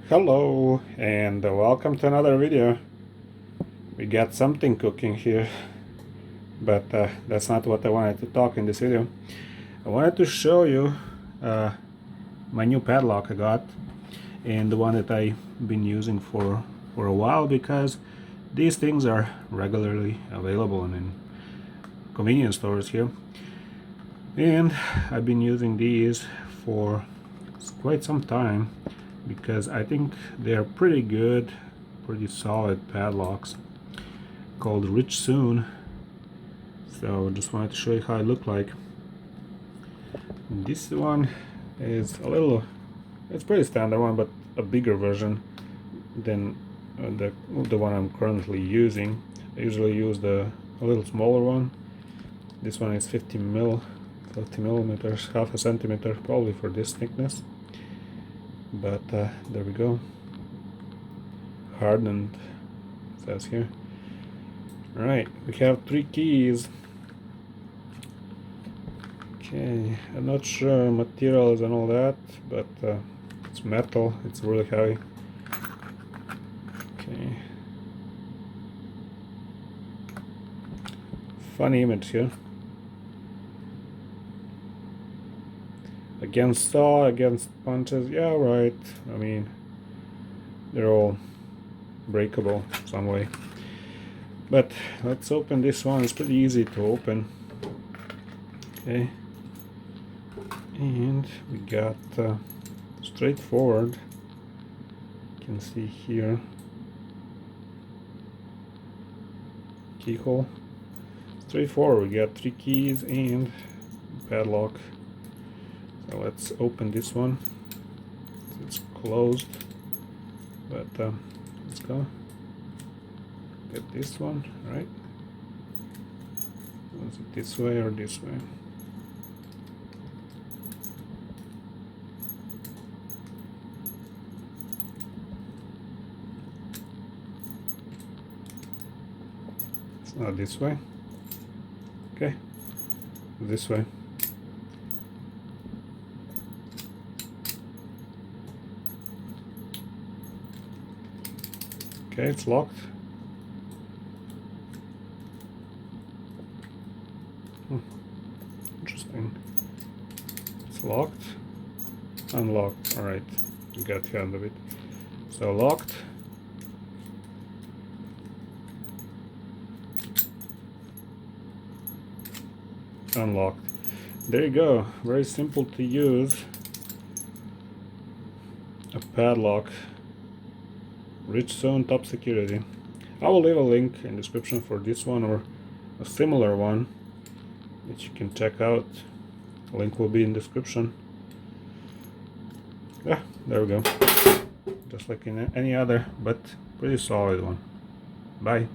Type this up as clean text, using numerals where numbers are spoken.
Hello and welcome to another video. We got something cooking here, but that's not what I wanted to talk in this video. I wanted to show you my new padlock I got, and the one that I've been using for a while, because these things are regularly available in convenience stores here, and I've been using these for quite some time because I think they're pretty good, pretty solid padlocks, called Richsoon. So just wanted to show you how it looked like. This one is it's pretty standard one, but a bigger version than the one I'm currently using. I usually use a little smaller one. This one is 50 millimeters, half a centimeter probably for this thickness. But there we go, hardened, it says here. Alright, we have 3 keys. Okay, I'm not sure materials and all that, but it's metal, it's really heavy. Okay, funny image here. Against saw, against punches, yeah, right. I mean, they're all breakable some way. But let's open this one. It's pretty easy to open. Okay, and we got straightforward. You can see here, keyhole. Straightforward. We got 3 keys and padlock. So let's open this one. It's closed, but let's go get this one, right? Was it this way or this way? It's not this way. Okay, this way. Okay, it's locked. Interesting. It's locked. Unlocked. Alright, you got the end of it. So locked. Unlocked. There you go. Very simple to use. A padlock. Richsoon top security. I will leave a link in the description for this one or a similar one that you can check out. The link will be in the description. Yeah, there we go. Just like in any other, but pretty solid one. Bye.